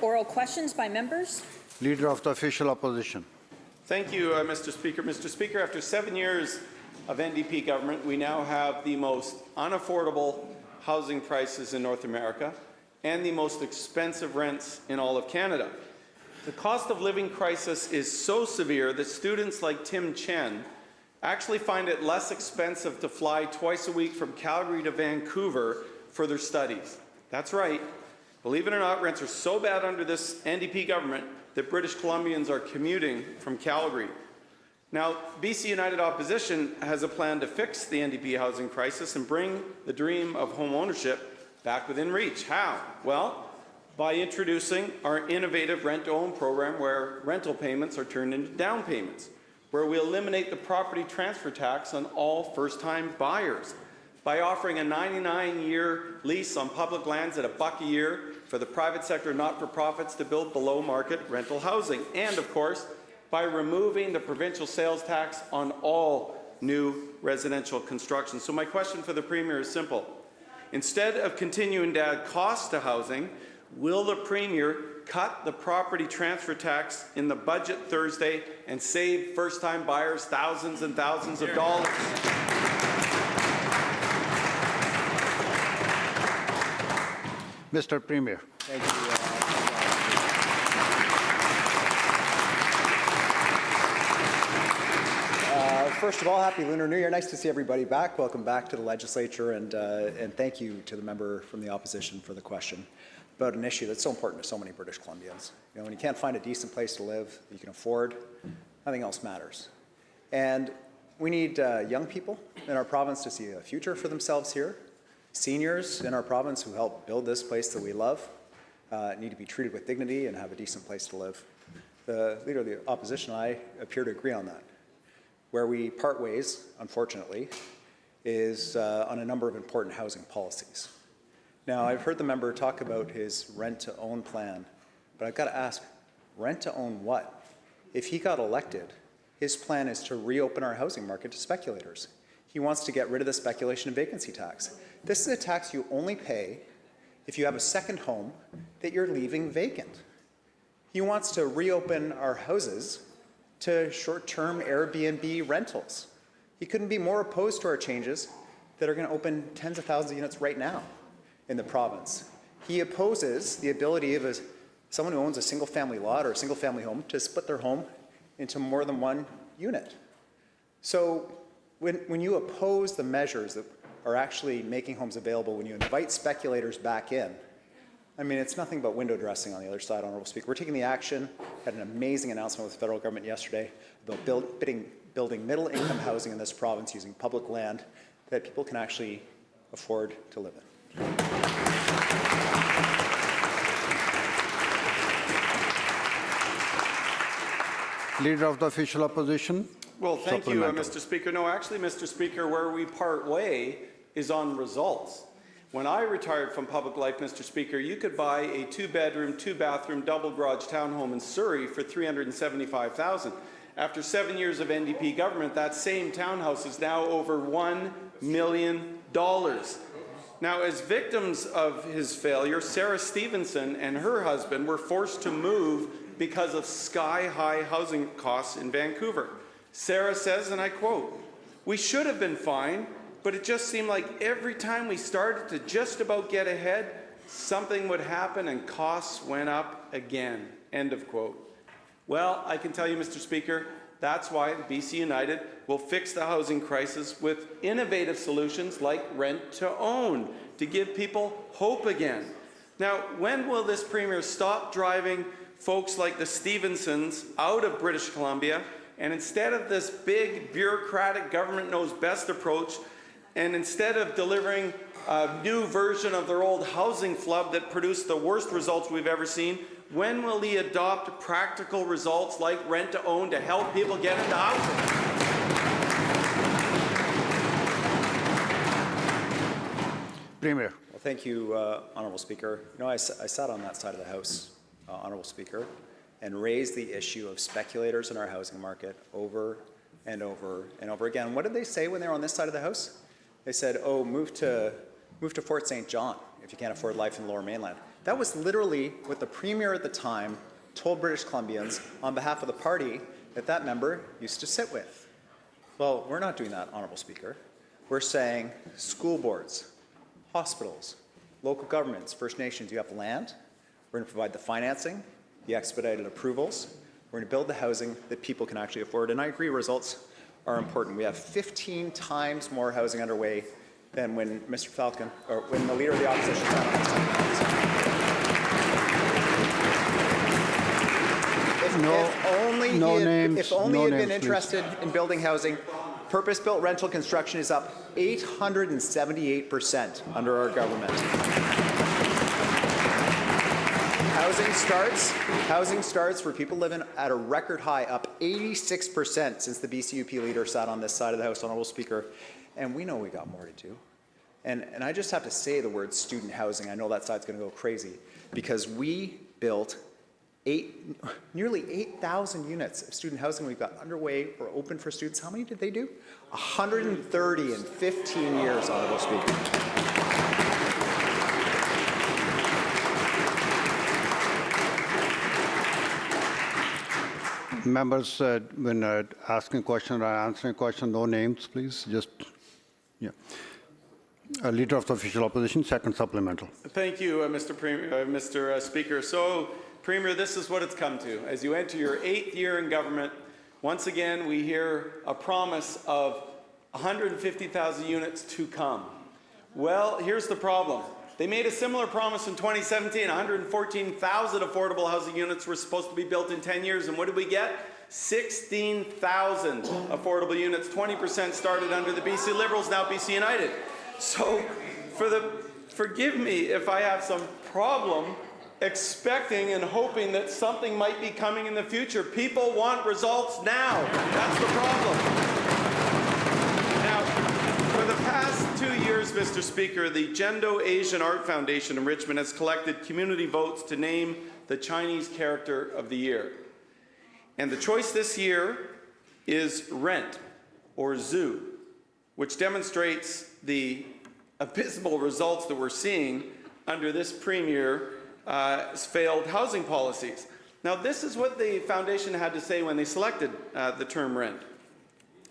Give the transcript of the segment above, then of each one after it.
Oral questions by members. Leader of the Official Opposition. Thank you, Mr. Speaker. Mr. Speaker, after 7 years of NDP government, we now have the most unaffordable housing prices in North America and the most expensive rents in all of Canada. The cost of living crisis is so severe that students like Tim Chen actually find it less expensive to fly twice a week from Calgary to Vancouver for their studies. That's right. Believe it or not, rents are so bad under this NDP government that British Columbians are commuting from Calgary. Now, BC United Opposition has a plan to fix the NDP housing crisis and bring the dream of home ownership back within reach. How? Well, by introducing our innovative rent-to-own program where rental payments are turned into down payments, where we eliminate the property transfer tax on all first-time buyers, by offering a 99-year lease on public lands at $1 a year for the private sector not-for-profits to build below-market rental housing, and, of course, by removing the provincial sales tax on all new residential construction. So my question for the Premier is simple. Instead of continuing to add costs to housing, will the Premier cut the property transfer tax in the budget Thursday and save first-time buyers thousands and thousands of dollars? Mr. Premier. Thank you. First of all, Happy Lunar New Year. Nice to see everybody back. Welcome back to the legislature, and thank you to the member from the opposition for the question about an issue that's so important to so many British Columbians. You know, when you can't find a decent place to live you can afford, nothing else matters. And we need young people in our province to see a future for themselves here. Seniors in our province who help build this place that we love need to be treated with dignity and have a decent place to live. The Leader of the Opposition and I appear to agree on that. Where we part ways, unfortunately, is on a number of important housing policies. Now, I've heard the member talk about his rent-to-own plan, but I've got to ask, rent-to-own what? If he got elected, his plan is to reopen our housing market to speculators. He wants to get rid of the speculation and vacancy tax. This is a tax you only pay if you have a second home that you're leaving vacant. He wants to reopen our houses to short-term Airbnb rentals. He couldn't be more opposed to our changes that are going to open tens of thousands of units right now in the province. He opposes the ability of someone who owns a single-family lot or a single-family home to split their home into more than one unit. So when you oppose the measures that are actually making homes available, when you invite speculators back in, I mean, it's nothing but window dressing on the other side, Honourable Speaker. We're taking the action, had an amazing announcement with the federal government yesterday about building middle-income housing in this province using public land that people can actually afford to live in. Leader of the Official Opposition. Well, thank you, Mr. Speaker. No, actually, Mr. Speaker, where we part way is on results. When I retired from public life, Mr. Speaker, you could buy a 2-bedroom, 2-bathroom, double-garage townhome in Surrey for $375,000. After 7 years of NDP government, that same townhouse is now over $1 million. Now, as victims of his failure, Sarah Stevenson and her husband were forced to move because of sky-high housing costs in Vancouver. Sarah says, and I quote, "We should have been fine, but it just seemed like every time we started to just about get ahead, something would happen and costs went up again." End of quote. Well, I can tell you, Mr. Speaker, that's why BC United will fix the housing crisis with innovative solutions like rent-to-own to give people hope again. Now, when will this Premier stop driving folks like the Stevensons out of British Columbia, and instead of this big bureaucratic government knows best approach, and instead of delivering a new version of their old housing flub that produced the worst results we've ever seen, when will he adopt practical results like rent-to-own to help people get into housing? Premier. Well, thank you, Honourable Speaker. You know, I sat on that side of the House, Honourable Speaker, and raised the issue of speculators in our housing market over and over and over again. What did they say when they were on this side of the House? They said, oh, move to Fort St. John if you can't afford life in the Lower Mainland. That was literally what the Premier at the time told British Columbians on behalf of the party that member used to sit with. Well, we're not doing that, Honourable Speaker. We're saying school boards, hospitals, local governments, First Nations, you have land. We're going to provide the financing, the expedited approvals. We're going to build the housing that people can actually afford. And I agree, results are important. We have 15 times more housing underway than when Mr. Falcon, or when the Leader of the Opposition sat on this time. If only he had been interested in building housing, purpose-built rental construction is up 878% under our government. Housing starts for people living at a record high, up 86% since the BCUP leader sat on this side of the House, Honourable Speaker. And we know we got more to do. And I just have to say the word student housing. I know that side's going to go crazy because we built nearly 8,000 units of student housing we've got underway or open for students. How many did they do? 130 in 15 years, Honourable Speaker. Members, when asking question or answering question, no names, please. Just, yeah. Leader of the Official Opposition, second supplemental. Thank you, Mr. Speaker. So, Premier, this is what it's come to. As you enter your 8th year in government, once again we hear a promise of 150,000 units to come. Well, here's the problem. They made a similar promise in 2017. 114,000 affordable housing units were supposed to be built in 10 years, and what did we get? 16,000 affordable units. 20% started under the BC Liberals, now BC United. So, forgive me if I have some problem expecting and hoping that something might be coming in the future. People want results now. That's the problem. Now, for the past 2 years, Mr. Speaker, the Gendo Asian Art Foundation in Richmond has collected community votes to name the Chinese Character of the Year. And the choice this year is Rent, or Zoo, which demonstrates the abysmal results that we're seeing under this Premier's failed housing policies. Now, this is what the foundation had to say when they selected the term rent.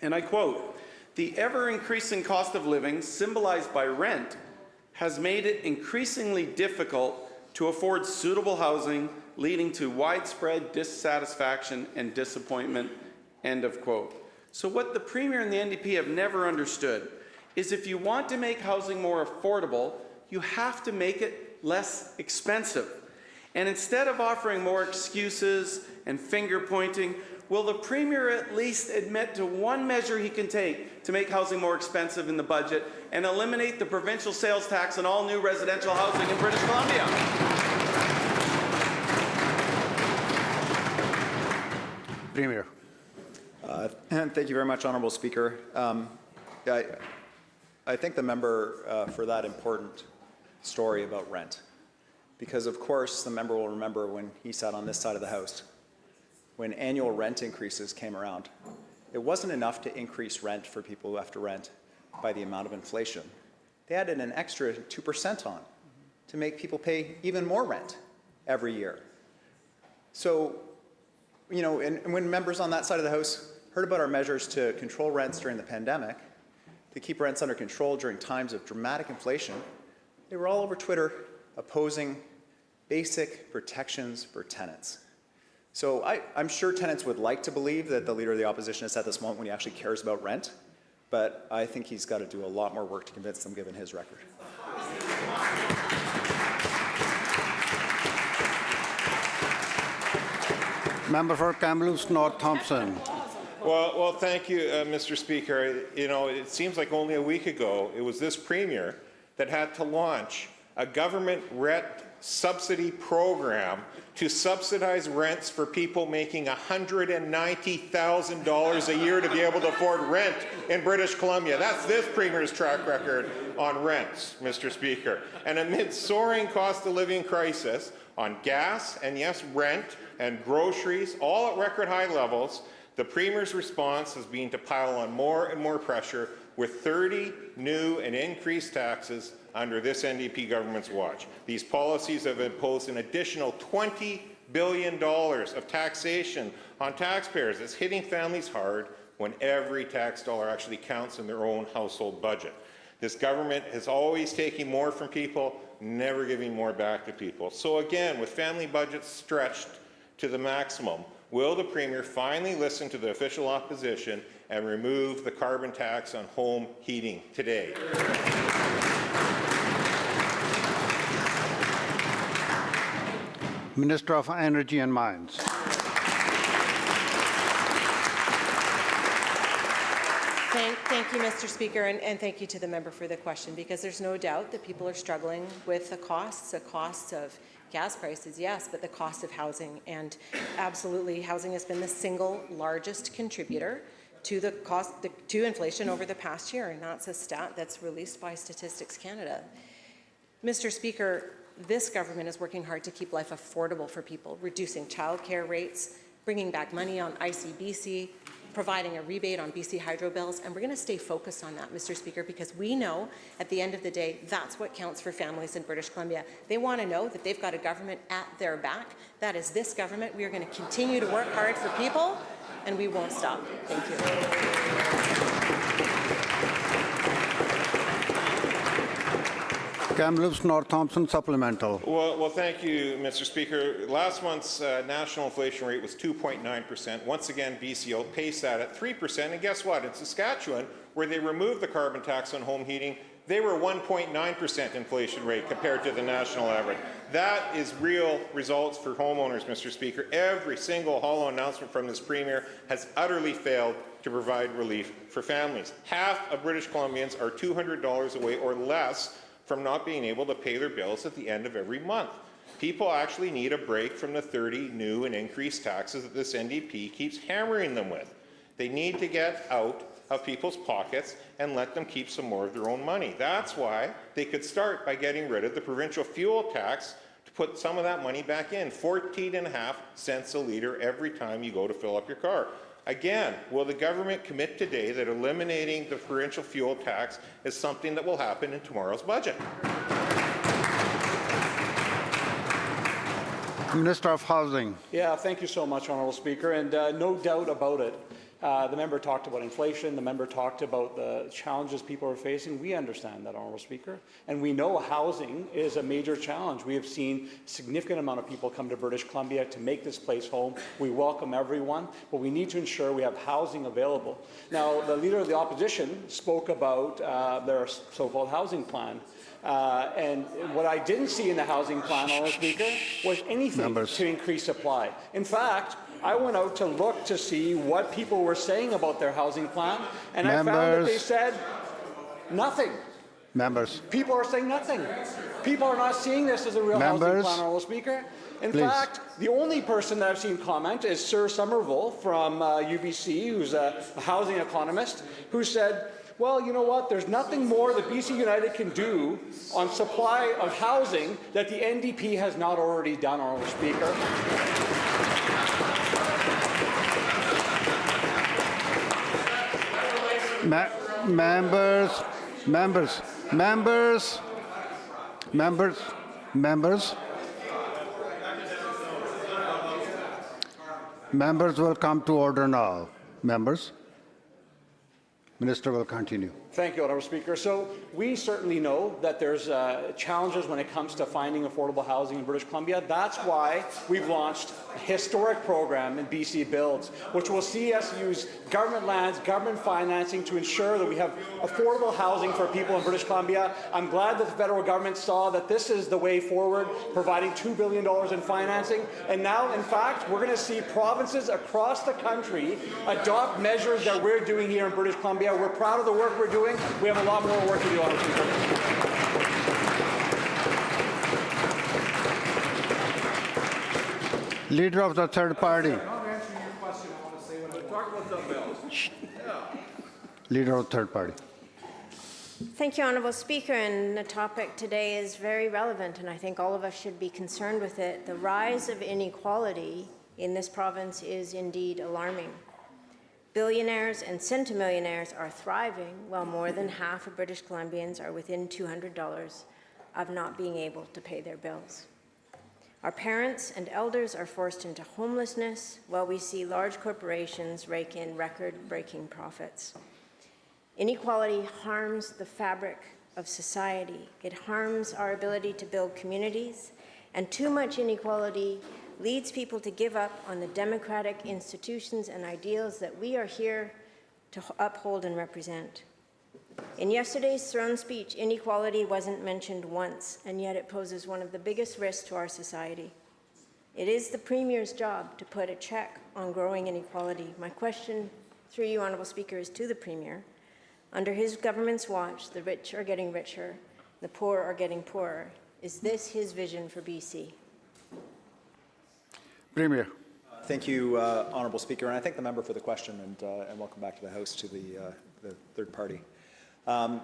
And I quote, "The ever-increasing cost of living, symbolized by rent, has made it increasingly difficult to afford suitable housing, leading to widespread dissatisfaction and disappointment," end of quote. So what the Premier and the NDP have never understood is if you want to make housing more affordable, you have to make it less expensive. And instead of offering more excuses and finger-pointing, will the Premier at least admit to one measure he can take to make housing more expensive in the budget and eliminate the provincial sales tax on all new residential housing in British Columbia? Premier. Thank you very much, Honourable Speaker. I thank the member for that important story about rent. Because, of course, the member will remember when he sat on this side of the House, when annual rent increases came around. It wasn't enough to increase rent for people who have to rent by the amount of inflation. They added an extra 2% on to make people pay even more rent every year. So, you know, and when members on that side of the House heard about our measures to control rents during the pandemic, to keep rents under control during times of dramatic inflation, they were all over Twitter opposing basic protections for tenants. So I'm sure tenants would like to believe that the Leader of the Opposition is at this moment when he actually cares about rent, but I think he's got to do a lot more work to convince them given his record. Member for Kamloops North Thompson. Well, thank you, Mr. Speaker. You know, it seems like only a week ago, it was this Premier that had to launch a government rent subsidy program to subsidize rents for people making $190,000 a year to be able to afford rent in British Columbia. That's this Premier's track record on rents, Mr. Speaker. And amid soaring cost of living crisis on gas and, yes, rent and groceries, all at record high levels, the Premier's response has been to pile on more and more pressure with 30 new and increased taxes under this NDP government's watch. These policies have imposed an additional $20 billion of taxation on taxpayers. It's hitting families hard when every tax dollar actually counts in their own household budget. This government is always taking more from people, never giving more back to people. So again, with family budgets stretched to the maximum, will the Premier finally listen to the official opposition and remove the carbon tax on home heating today? Minister of Energy and Mines. Thank you, Mr. Speaker, and thank you to the member for the question, because there's no doubt that people are struggling with the costs of gas prices, yes, but the cost of housing. And absolutely, housing has been the single largest contributor to the cost to inflation over the past year, and that's a stat that's released by Statistics Canada. Mr. Speaker, this government is working hard to keep life affordable for people, reducing childcare rates, bringing back money on ICBC, providing a rebate on BC Hydro bills, and we're going to stay focused on that, Mr. Speaker, because we know at the end of the day, that's what counts for families in British Columbia. They want to know that they've got a government at their back. That is this government. We are going to continue to work hard for people, and we won't stop. Thank you. Kamloops North Thompson supplemental. Well, thank you, Mr. Speaker. Last month's national inflation rate was 2.9%. Once again, BC outpaced that at 3%. And guess what? In Saskatchewan, where they removed the carbon tax on home heating, they were 1.9% inflation rate compared to the national average. That is real results for homeowners, Mr. Speaker. Every single hollow announcement from this Premier has utterly failed to provide relief for families. Half of British Columbians are $200 away or less from not being able to pay their bills at the end of every month. People actually need a break from the 30 new and increased taxes that this NDP keeps hammering them with. They need to get out of people's pockets and let them keep some more of their own money. That's why they could start by getting rid of the provincial fuel tax to put some of that money back in, 14.5 cents a litre every time you go to fill up your car. Again, will the government commit today that eliminating the provincial fuel tax is something that will happen in tomorrow's budget? Minister of Housing. Yeah, thank you so much, Honourable Speaker, and no doubt about it. The member talked about inflation. The member talked about the challenges people are facing. We understand that, Honourable Speaker, and we know housing is a major challenge. We have seen a significant amount of people come to British Columbia to make this place home. We welcome everyone, but we need to ensure we have housing available. Now, the Leader of the Opposition spoke about their so-called housing plan. And what I didn't see in the housing plan, Honourable Speaker, was anything to increase supply. In fact, I went out to look to see what people were saying about their housing plan, and I found that they said nothing. Members. People are saying nothing. People are not seeing this as a real housing plan, Honourable Speaker. In fact, the only person that I've seen comment is Sir Somerville from UBC, who's a housing economist, who said, well, you know what, there's nothing more that BC United can do on supply of housing that the NDP has not already done, Honourable Speaker. Members will come to order now. Members. Minister will continue. Thank you, Honourable Speaker. So we certainly know that there's challenges when it comes to finding affordable housing in British Columbia. That's why we've launched a historic program in BC Builds, which will see us use government lands, government financing to ensure that we have affordable housing for people in British Columbia. I'm glad that the federal government saw that this is the way forward, providing $2 billion in financing. And now, in fact, we're going to see provinces across the country adopt measures that we're doing here in British Columbia. We're proud of the work we're doing. We have a lot more work to do, Honourable Speaker. Leader of the third party. Leader of the third party. Thank you, Honourable Speaker, and the topic today is very relevant, and I think all of us should be concerned with it. The rise of inequality in this province is indeed alarming. Billionaires and centimillionaires are thriving, while more than half of British Columbians are within $200 of not being able to pay their bills. Our parents and elders are forced into homelessness, while we see large corporations rake in record-breaking profits. Inequality harms the fabric of society. It harms our ability to build communities, and too much inequality leads people to give up on the democratic institutions and ideals that we are here to uphold and represent. In yesterday's throne speech, inequality wasn't mentioned once, and yet it poses one of the biggest risks to our society. It is the Premier's job to put a check on growing inequality. My question, through you, Honourable Speaker, is to the Premier. Under his government's watch, the rich are getting richer, the poor are getting poorer. Is this his vision for BC? Premier. Thank you, Honourable Speaker, and I thank the member for the question, and welcome back to the House to the third party. I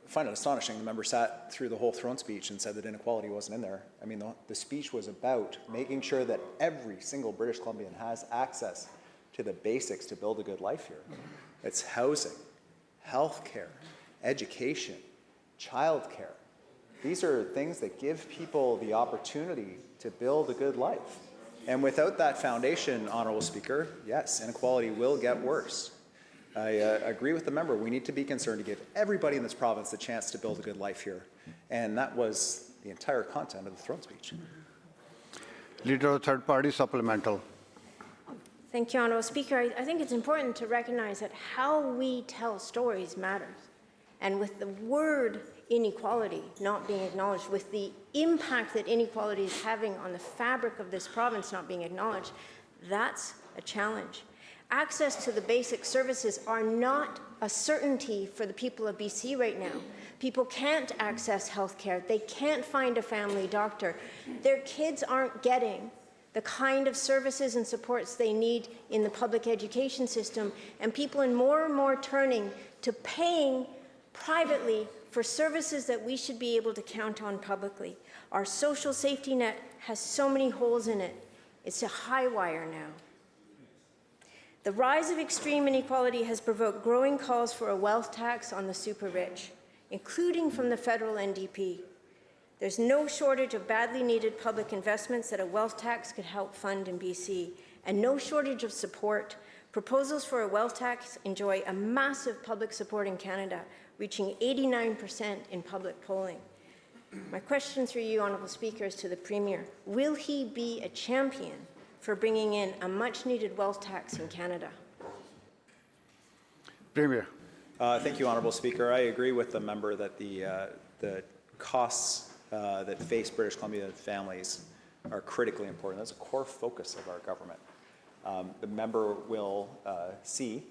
find it astonishing the member sat through the whole throne speech and said that inequality wasn't in there. I mean, the speech was about making sure that every single British Columbian has access to the basics to build a good life here. It's housing, healthcare, education, childcare. These are things that give people the opportunity to build a good life. And without that foundation, Honourable Speaker, yes, inequality will get worse. I agree with the member. We need to be concerned to give everybody in this province the chance to build a good life here. And that was the entire content of the throne speech. Leader of Third Party, supplemental. Thank you, Honourable Speaker. I think it's important to recognize that how we tell stories matters. And with the word inequality not being acknowledged, with the impact that inequality is having on the fabric of this province not being acknowledged, that's a challenge. Access to the basic services are not a certainty for the people of BC right now. People can't access health care. They can't find a family doctor. Their kids aren't getting the kind of services and supports they need in the public education system, and people are more and more turning to paying privately for services that we should be able to count on publicly. Our social safety net has so many holes in it. It's a high wire now. The rise of extreme inequality has provoked growing calls for a wealth tax on the super rich, including from the federal NDP. There's no shortage of badly needed public investments that a wealth tax could help fund in BC, and no shortage of support. Proposals for a wealth tax enjoy a massive public support in Canada, reaching 89% in public polling. My question through you, Honourable Speaker, is to the Premier. Will he be a champion for bringing in a much-needed wealth tax in Canada? Premier. Thank you, Honourable Speaker. I agree with the member that the costs that face British Columbia families are critically important. That's a core focus of our government. The member will see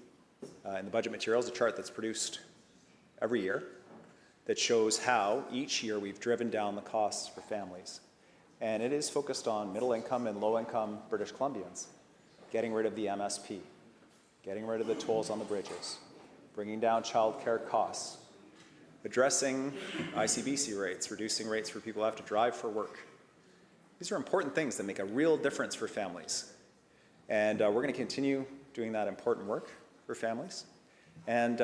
in the budget materials a chart that's produced every year that shows how each year we've driven down the costs for families. And it is focused on middle-income and low-income British Columbians, getting rid of the MSP, getting rid of the tolls on the bridges, bringing down childcare costs, addressing ICBC rates, reducing rates for people who have to drive for work. These are important things that make a real difference for families. And we're going to continue doing that important work for families. And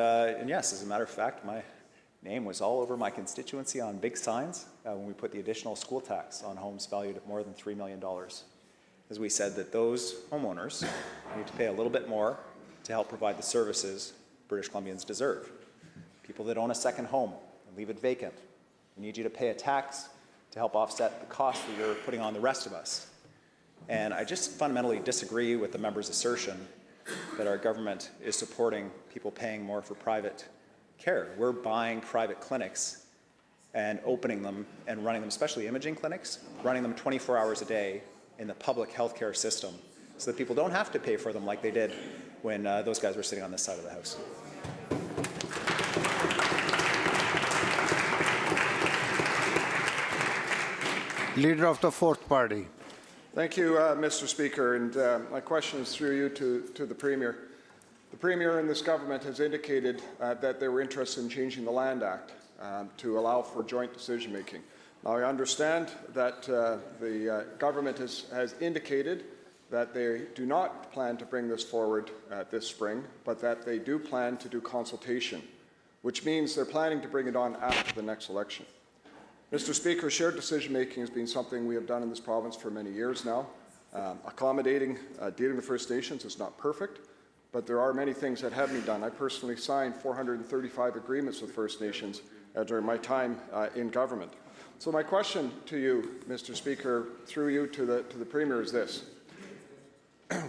yes, as a matter of fact, my name was all over my constituency on big signs when we put the additional school tax on homes valued at more than $3 million. As we said that those homeowners need to pay a little bit more to help provide the services British Columbians deserve. People that own a second home and leave it vacant, we need you to pay a tax to help offset the cost that you're putting on the rest of us. And I just fundamentally disagree with the member's assertion that our government is supporting people paying more for private care. We're buying private clinics and opening them and running them, especially imaging clinics, running them 24 hours a day in the public healthcare system so that people don't have to pay for them like they did when those guys were sitting on this side of the House. Leader of the Fourth Party. Thank you, Mr. Speaker, and my question is through you to the Premier. The Premier and this government has indicated that they were interested in changing the Land Act to allow for joint decision-making. Now, I understand that the government has indicated that they do not plan to bring this forward this spring, but that they do plan to do consultation, which means they're planning to bring it on after the next election. Mr. Speaker, shared decision-making has been something we have done in this province for many years now. Accommodating, dealing with First Nations is not perfect, but there are many things that have been done. I personally signed 435 agreements with First Nations during my time in government. So my question to you, Mr. Speaker, through you to the Premier is this.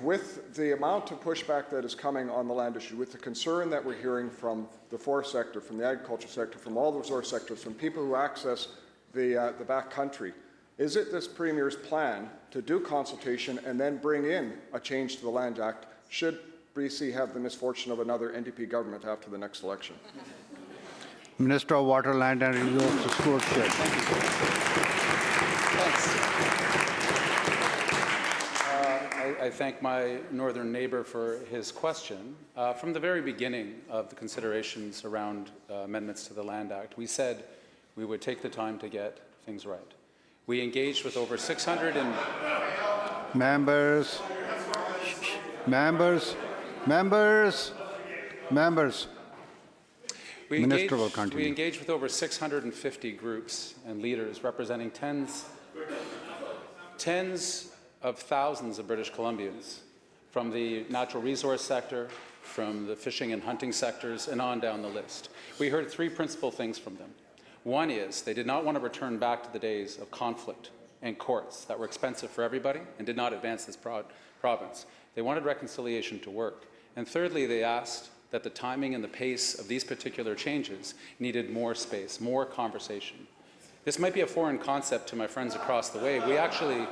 With the amount of pushback that is coming on the land issue, with the concern that we're hearing from the forest sector, from the agriculture sector, from all the resource sectors, from people who access the back country, is it this Premier's plan to do consultation and then bring in a change to the Land Act should BC have the misfortune of another NDP government after the next election? Minister of Water, Land and Resources Stewardship. I thank my northern neighbour for his question. From the very beginning of the considerations around amendments to the Land Act, we said we would take the time to get things right. We engaged with over 600 and... Members. We Minister will continue. We engaged with over 650 groups and leaders representing tens of thousands of British Columbians, from the natural resource sector, from the fishing and hunting sectors, and on down the list. We heard three principal things from them. One is they did not want to return back to the days of conflict and courts that were expensive for everybody and did not advance this province. They wanted reconciliation to work. And thirdly, they asked that the timing and the pace of these particular changes needed more space, more conversation. This might be a foreign concept to my friends across the way. We actually,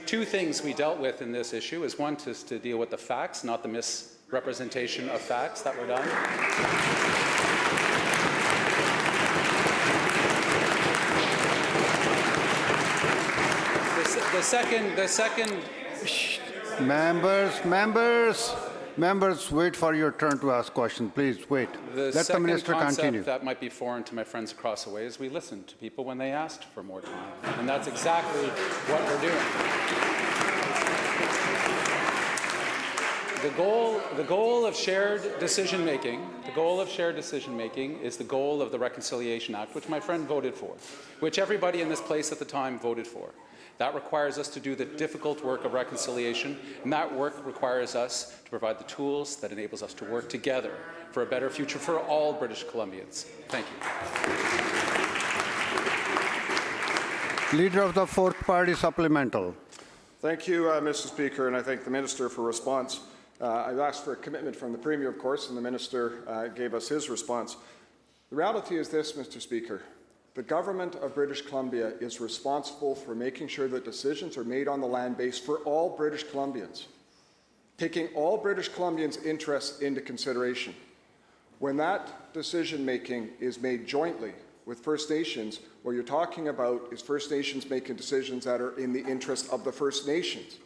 two things we dealt with in this issue is one, to deal with the facts, not the misrepresentation of facts that were done. The second. Members, wait for your turn to ask questions. Please wait. Let the minister continue. That might be foreign to my friends across the way is we listened to people when they asked for more time, and that's exactly what we're doing. The goal of shared decision making is the goal of the Reconciliation Act, which my friend voted for, which everybody in this place at the time voted for. That requires us to do the difficult work of reconciliation, and that work requires us to provide the tools that enables us to work together for a better future for all British Columbians. Thank you. Leader of the Fourth Party Supplemental. Thank you, Mr. Speaker, and I thank the Minister for response. I've asked for a commitment from the Premier, of course, and the Minister gave us his response. The reality is this, Mr. Speaker. The government of British Columbia is responsible for making sure that decisions are made on the land base for all British Columbians, taking all British Columbians' interests into consideration. When that decision-making is made jointly with First Nations, what you're talking about is First Nations making decisions that are in the interest of the First Nations,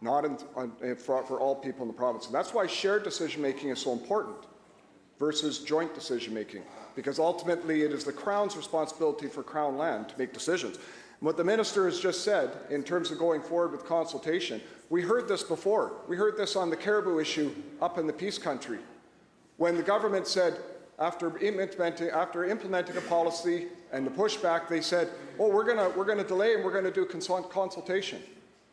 not for all people in the province. And that's why shared decision-making is so important versus joint decision-making, because ultimately it is the Crown's responsibility for Crown land to make decisions. And what the Minister has just said in terms of going forward with consultation, we heard this before. We heard this on the caribou issue up in the Peace Country, when the government said, after implementing a policy and the pushback, they said, oh, we're going to delay and we're going to do consultation.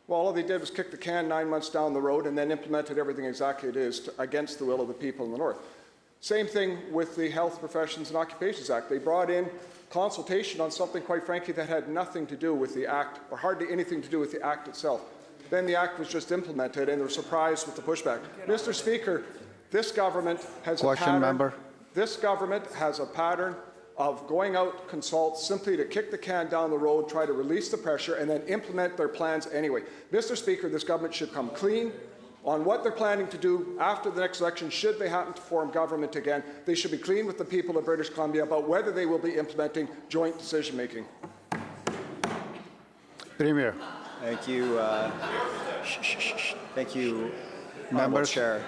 Well, all they did was kick the can 9 months down the road and then implemented everything exactly it is against the will of the people in the North. Same thing with the Health Professions and Occupations Act. They brought in consultation on something, quite frankly, that had nothing to do with the Act, or hardly anything to do with the Act itself. Then the Act was just implemented, and they were surprised with the pushback. Mr. Speaker, this government has a pattern. This government has a pattern of going out, consult, simply to kick the can down the road, try to release the pressure, and then implement their plans anyway. Mr. Speaker, this government should come clean on what they're planning to do after the next election, should they happen to form government again. They should be clean with the people of British Columbia about whether they will be implementing joint decision-making. Premier. Thank you. Thank you, Honourable Chair.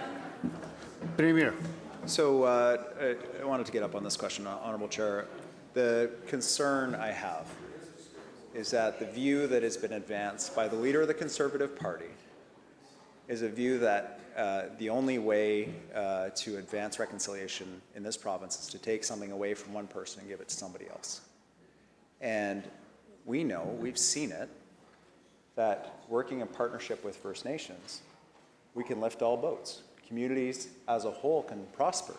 Premier. So I wanted to get up on this question, Honourable Chair. The concern I have is that the view that has been advanced by the leader of the Conservative Party is a view that the only way to advance reconciliation in this province is to take something away from one person and give it to somebody else. And we know, we've seen it, that working in partnership with First Nations, we can lift all boats. Communities as a whole can prosper.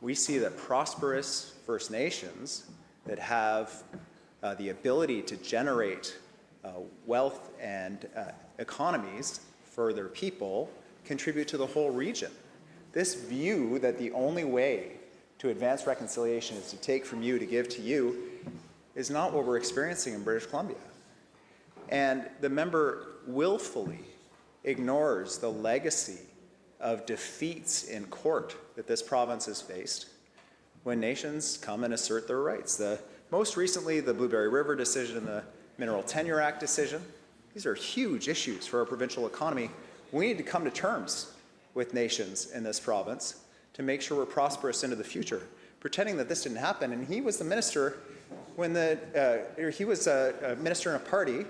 We see that prosperous First Nations that have the ability to generate wealth and economies for their people contribute to the whole region. This view that the only way to advance reconciliation is to take from you to give to you is not what we're experiencing in British Columbia. And the member willfully ignores the legacy of defeats in court that this province has faced when nations come and assert their rights. Most recently, the Blueberry River decision and the Mineral Tenure Act decision. These are huge issues for our provincial economy. We need to come to terms with nations in this province to make sure we're prosperous into the future. Pretending that this didn't happen, and he was the minister when he was a minister in a party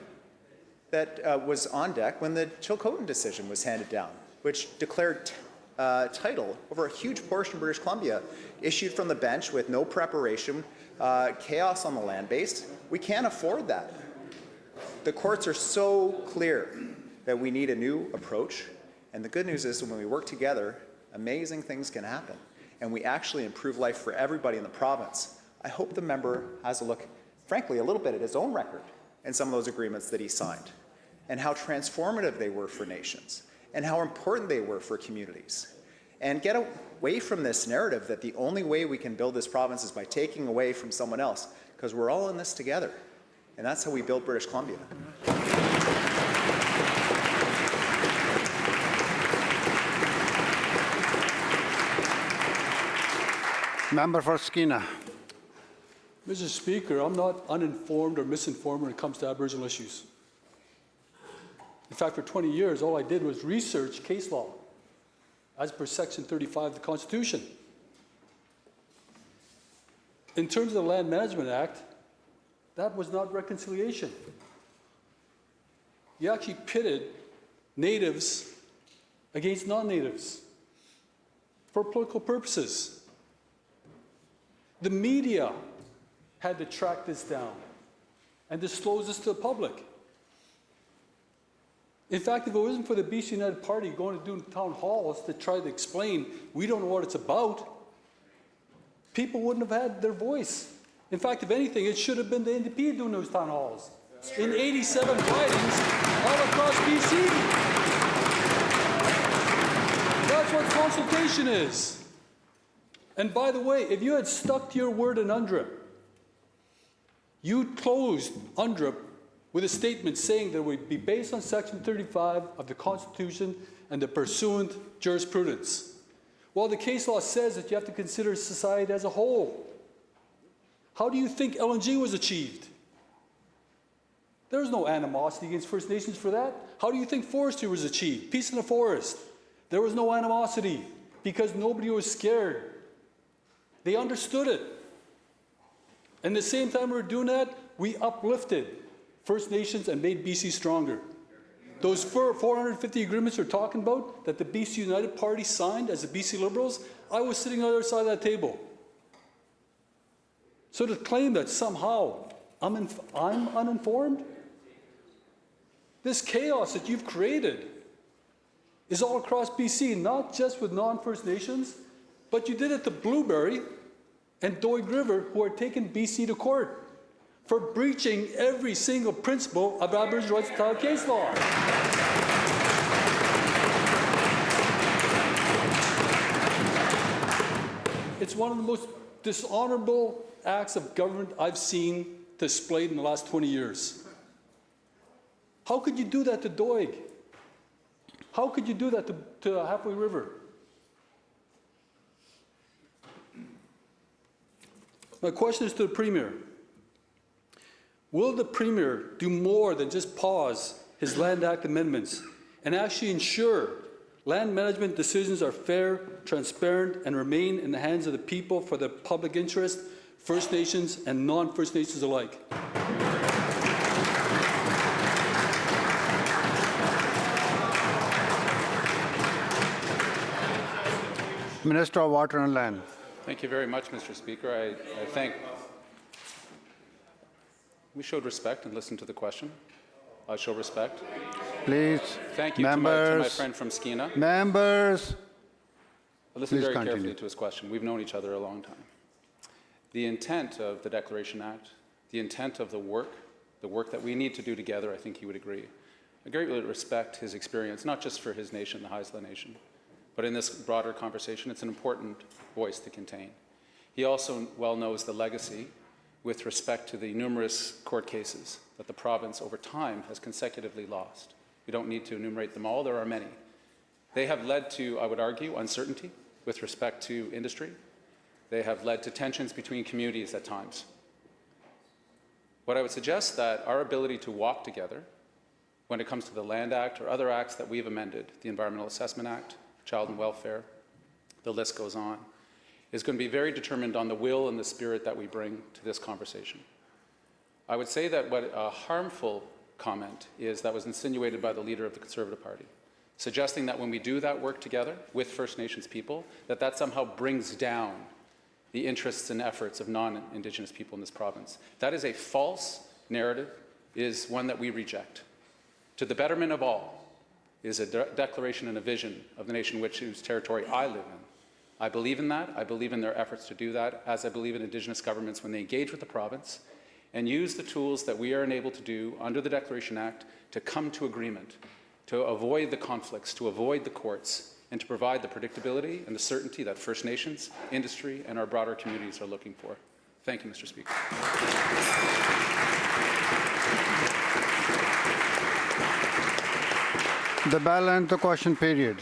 that was on deck when the Chilcotin decision was handed down, which declared title over a huge portion of British Columbia, issued from the bench with no preparation, chaos on the land base. We can't afford that. The courts are so clear that we need a new approach, and the good news is when we work together, amazing things can happen, and we actually improve life for everybody in the province. I hope the member has a look, frankly, a little bit at his own record and some of those agreements that he signed, and how transformative they were for nations, and how important they were for communities. And get away from this narrative that the only way we can build this province is by taking away from someone else, because we're all in this together. And that's how we build British Columbia. Member for Skeena. Mr. Speaker, I'm not uninformed or misinformed when it comes to Aboriginal issues. In fact, for 20 years, all I did was research case law as per Section 35 of the Constitution. In terms of the Land Management Act, that was not reconciliation. You actually pitted natives against non-natives for political purposes. The media had to track this down and disclose this to the public. In fact, if it wasn't for the BC United Party going to do town halls to try to explain, we don't know what it's about, people wouldn't have had their voice. In fact, if anything, it should have been the NDP doing those town halls in 87 ridings all across BC. That's what consultation is. And by the way, if you had stuck to your word in UNDRIP, you closed UNDRIP with a statement saying that it would be based on Section 35 of the Constitution and the pursuant jurisprudence. Well, the case law says that you have to consider society as a whole. How do you think LNG was achieved? There's no animosity against First Nations for that. How do you think forestry was achieved? Peace in the forest. There was no animosity because nobody was scared. They understood it. And at the same time we were doing that, we uplifted First Nations and made BC stronger. Those 450 agreements we're talking about that the BC United Party signed as the BC Liberals, I was sitting on the other side of that table. So to claim that somehow I'm uninformed, this chaos that you've created is all across BC, not just with non-First Nations, but you did it to Blueberry and Doig River, who are taking BC to court for breaching every single principle of Aboriginal rights to title case law. It's one of the most dishonorable acts of government I've seen displayed in the last 20 years. How could you do that to Doig? How could you do that to Halfway River? My question is to the Premier. Will the Premier do more than just pause his Land Act amendments and actually ensure land management decisions are fair, transparent, and remain in the hands of the people for the public interest, First Nations and non-First Nations alike? Minister of Water and Land. Thank you very much, Mr. Speaker. I thank. We showed respect and listened to the question. I show respect. Please, Thank you members, to my friend from Skeena. members. I listened Please very continue. carefully to his question. We've known each other a long time. The intent of the Declaration Act, the intent of the work that we need to do together, I think he would agree. I greatly respect his experience, not just for his nation, the Haisla Nation, but in this broader conversation, it's an important voice to contain. He also well knows the legacy with respect to the numerous court cases that the province over time has consecutively lost. We don't need to enumerate them all, there are many. They have led to, I would argue, uncertainty with respect to industry. They have led to tensions between communities at times. What I would suggest that our ability to walk together when it comes to the Land Act or other acts that we've amended, the Environmental Assessment Act, Child and Welfare, the list goes on, is going to be very determined on the will and the spirit that we bring to this conversation. I would say that what a harmful comment is that was insinuated by the leader of the Conservative Party, suggesting that when we do that work together with First Nations people, that somehow brings down the interests and efforts of non-Indigenous people in this province. That is a false narrative, is one that we reject. To the betterment of all is a declaration and a vision of the nation whose territory I live in. I believe in that. I believe in their efforts to do that, as I believe in Indigenous governments when they engage with the province and use the tools that we are enabled to do under the Declaration Act to come to agreement, to avoid the conflicts, to avoid the courts, and to provide the predictability and the certainty that First Nations, industry, and our broader communities are looking for. Thank you, Mr. Speaker. The bell and the question period.